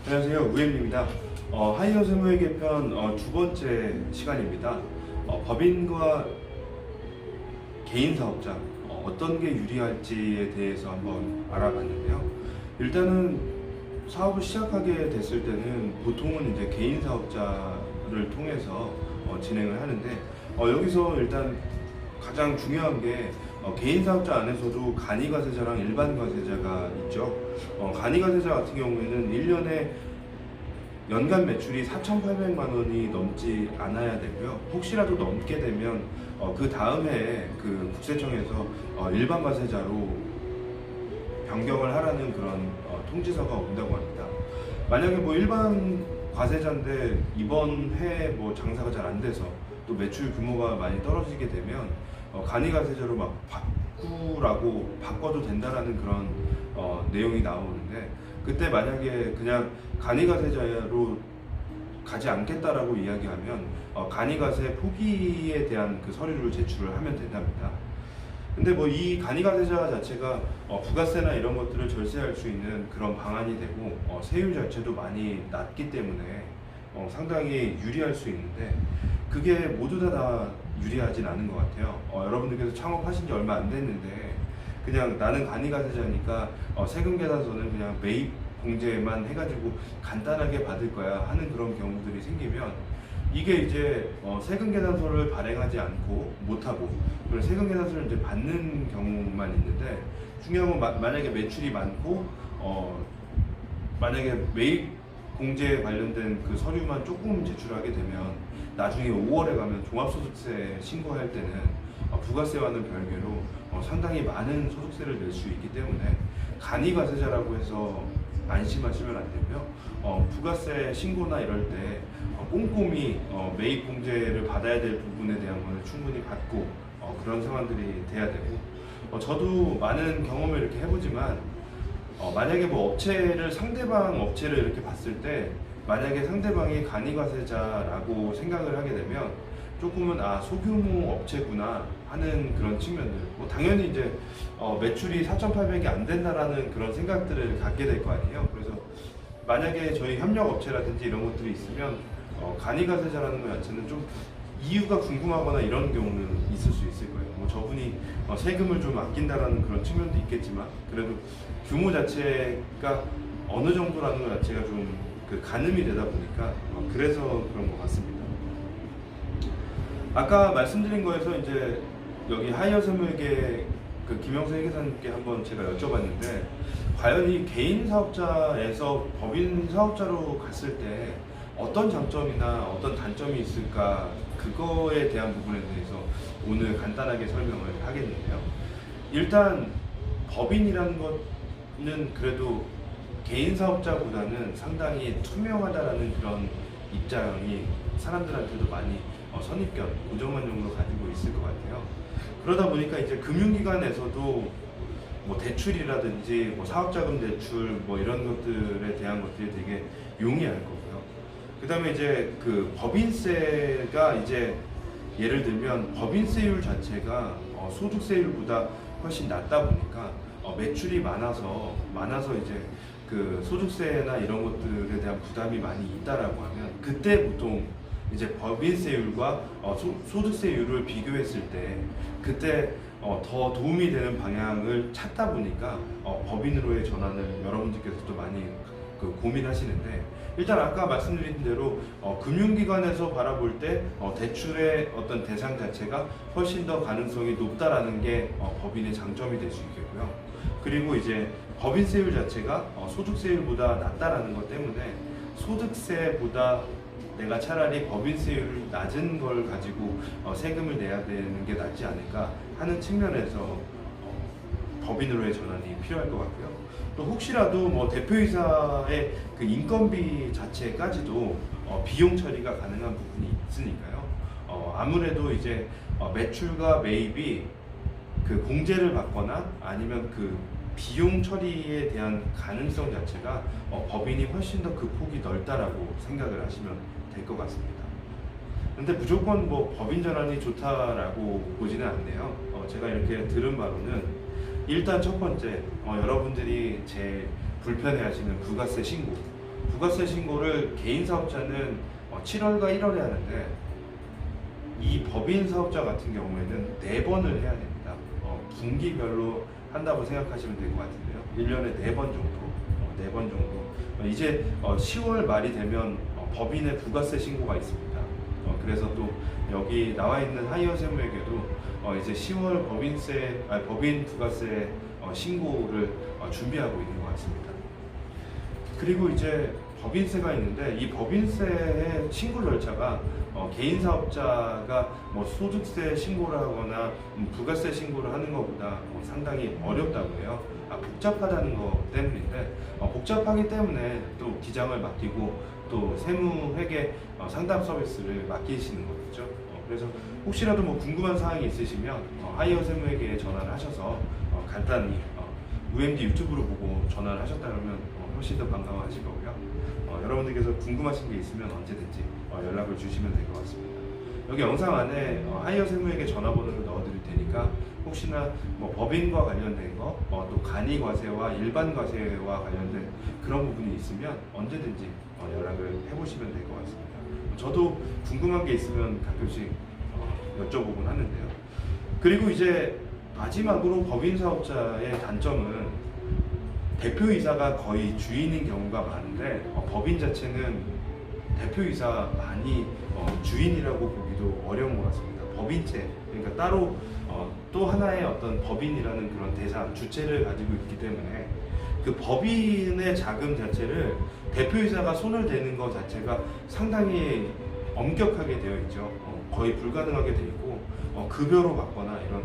안녕하세요, 우엠입니다. 하이어 세무회 개편 두 번째 시간입니다. 법인과 개인 사업자 어떤 게 유리할지에 대해서 한번 알아봤는데요. 일단은 사업을 시작하게 됐을 때는 보통은 이제 개인 사업자를 통해서 진행을 하는데, 여기서 일단 가장 중요한 게 개인 사업자 안에서도 간이과세자랑 일반 과세자가 있죠. 간이과세자 같은 경우에는 1년에 연간 매출이 4,800만 원이 넘지 않아야 되고요. 혹시라도 넘게 되면 그 다음 해에 그 국세청에서 일반 과세자로 변경을 하라는 그런 통지서가 온다고 합니다. 만약에 뭐 일반 과세자인데 이번 해에 뭐 장사가 잘 안 돼서 또 매출 규모가 많이 떨어지게 되면 간이과세자로 막 바꿔도 된다라는 그런 내용이 나오는데, 그때 만약에 그냥 간이과세자로 가지 않겠다라고 이야기하면 간이과세 포기에 대한 그 서류를 제출을 하면 된답니다. 근데 뭐 이 간이과세자 자체가 부가세나 이런 것들을 절세할 수 있는 그런 방안이 되고 세율 자체도 많이 낮기 때문에 상당히 유리할 수 있는데, 그게 모두 다 유리하진 않은 것 같아요. 여러분들께서 창업하신 지 얼마 안 됐는데 그냥 나는 간이과세자니까 세금 계산서는 그냥 매입 공제만 해가지고 간단하게 받을 거야 하는 그런 경우들이 생기면, 이게 이제 세금 계산서를 발행하지 않고 못하고 그런 세금 계산서를 이제 받는 경우만 있는데, 중요한 건 만약에 매출이 많고 만약에 매입 공제에 관련된 그 서류만 조금 제출하게 되면 나중에 5월에 가면 종합소득세 신고할 때는 부가세와는 별개로 상당히 많은 소득세를 낼 수 있기 때문에 간이과세자라고 해서 안심하시면 안 되고요. 부가세 신고나 이럴 때 꼼꼼히 매입 공제를 받아야 될 부분에 대한 거는 충분히 받고 그런 상황들이 돼야 되고, 저도 많은 경험을 이렇게 해보지만 만약에 뭐 상대방 업체를 이렇게 봤을 때 만약에 상대방이 간이과세자라고 생각을 하게 되면 조금은 소규모 업체구나 하는 그런 측면들, 뭐 당연히 이제 매출이 4,800이 안 된다라는 그런 생각들을 갖게 될 거 아니에요. 그래서 만약에 저희 협력 업체라든지 이런 것들이 있으면 간이과세자라는 것 자체는 좀 이유가 궁금하거나 이런 경우는 있을 수 있을 거예요. 뭐 저분이 세금을 좀 아낀다라는 그런 측면도 있겠지만, 그래도 규모 자체가 어느 정도라는 것 자체가 좀 그 가늠이 되다 보니까 그래서 그런 것 같습니다. 아까 말씀드린 거에서 이제 여기 하이어 세무회계 그 김영세 회계사님께 한번 제가 여쭤봤는데, 과연 이 개인 사업자에서 법인 사업자로 갔을 때 어떤 장점이나 어떤 단점이 있을까, 그거에 대한 부분에 대해서 오늘 간단하게 설명을 하겠는데요. 일단 법인이라는 것은 그래도 개인 사업자보다는 상당히 투명하다라는 그런 입장이 사람들한테도 많이 선입견, 고정관념으로 가지고 있을 것 같아요. 그러다 보니까 이제 금융기관에서도 뭐 대출이라든지 뭐 사업자금 대출 뭐 이런 것들에 대한 것들이 되게 용이할 거고요. 그 다음에 이제 그 법인세가 이제 예를 들면 법인세율 자체가 소득세율보다 훨씬 낮다 보니까 매출이 많아서 이제 그 소득세나 이런 것들에 대한 부담이 많이 있다라고 하면, 그때 보통 이제 법인세율과 소득세율을 비교했을 때 그때 더 도움이 되는 방향을 찾다 보니까 법인으로의 전환을 여러분들께서도 많이 그 고민하시는데, 일단 아까 말씀드린 대로 금융기관에서 바라볼 때 대출의 어떤 대상 자체가 훨씬 더 가능성이 높다라는 게 법인의 장점이 될 수 있겠고요. 그리고 이제 법인세율 자체가 소득세율보다 낮다라는 것 때문에 소득세보다 내가 차라리 법인세율을 낮은 걸 가지고 세금을 내야 되는 게 낫지 않을까 하는 측면에서 법인으로의 전환이 필요할 것 같고요. 또 혹시라도 뭐 대표이사의 그 인건비 자체까지도 비용 처리가 가능한 부분이 있으니까요. 아무래도 이제 매출과 매입이 그 공제를 받거나 아니면 그 비용 처리에 대한 가능성 자체가 법인이 훨씬 더 그 폭이 넓다라고 생각을 하시면 될 것 같습니다. 근데 무조건 뭐 법인 전환이 좋다라고 보지는 않네요. 제가 이렇게 들은 바로는 일단 첫 번째 여러분들이 제일 불편해하시는 부가세 신고, 부가세 신고를 개인 사업자는 7월과 1월에 하는데 이 법인 사업자 같은 경우에는 4번을 해야 됩니다. 분기별로 한다고 생각하시면 될 것 같은데요. 1년에 4번 정도, 4번 정도. 이제 10월 말이 되면 법인의 부가세 신고가 있습니다. 그래서 또 여기 나와 있는 하이어 세무에게도 이제 10월 법인 부가세 신고를 준비하고 있는 것 같습니다. 그리고 이제 법인세가 있는데 이 법인세의 신고 절차가 개인 사업자가 뭐 소득세 신고를 하거나 부가세 신고를 하는 것보다 상당히 어렵다고 해요. 복잡하다는 것 때문인데 복잡하기 때문에 또 기장을 맡기고 또 세무회계 상담 서비스를 맡기시는 거겠죠. 그래서 혹시라도 뭐 궁금한 사항이 있으시면 하이어 세무회계에 전화를 하셔서 간단히 UMD 유튜브로 보고 전화를 하셨다 그러면 훨씬 더 반가워하실 거고요. 여러분들께서 궁금하신 게 있으면 언제든지 연락을 주시면 될 것 같습니다. 여기 영상 안에 하이어 세무회계 전화번호를 넣어드릴 테니까 혹시나 뭐 법인과 관련된 거, 또 간이 과세와 일반 과세와 관련된 그런 부분이 있으면 언제든지 연락을 해보시면 될 것 같습니다. 저도 궁금한 게 있으면 가끔씩 여쭤보곤 하는데요. 그리고 이제 마지막으로 법인 사업자의 단점은 대표이사가 거의 주인인 경우가 많은데 법인 자체는 대표이사만이 주인이라고 보기도 어려운 것 같습니다. 법인체, 그러니까 따로 또 하나의 어떤 법인이라는 그런 대상, 주체를 가지고 있기 때문에 그 법인의 자금 자체를 대표이사가 손을 대는 것 자체가 상당히 엄격하게 되어 있죠. 거의 불가능하게 되어 있고 급여로 받거나 이런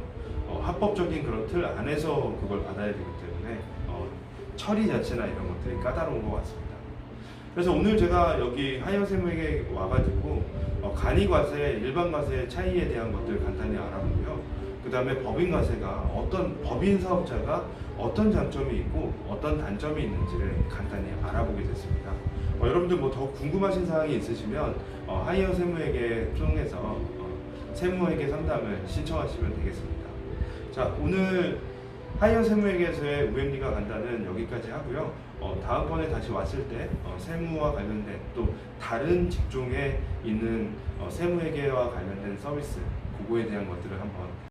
합법적인 그런 틀 안에서 그걸 받아야 되기 때문에 처리 자체나 이런 것들이 까다로운 것 같습니다. 그래서 오늘 제가 여기 하이어 세무에게 와가지고 간이과세, 일반과세 차이에 대한 것들 간단히 알아보고요. 그 다음에 법인과세가 법인 사업자가 어떤 장점이 있고 어떤 단점이 있는지를 간단히 알아보게 됐습니다. 여러분들 뭐 더 궁금하신 사항이 있으시면 하이어 세무에게 통해서 세무회계 상담을 신청하시면 되겠습니다. 자, 오늘 하이어 세무회계에서의 UMD가 간다는 여기까지 하고요. 다음번에 다시 왔을 때 세무와 관련된 또 다른 직종에 있는 세무회계와 관련된 서비스 그거에 대한 것들을 한번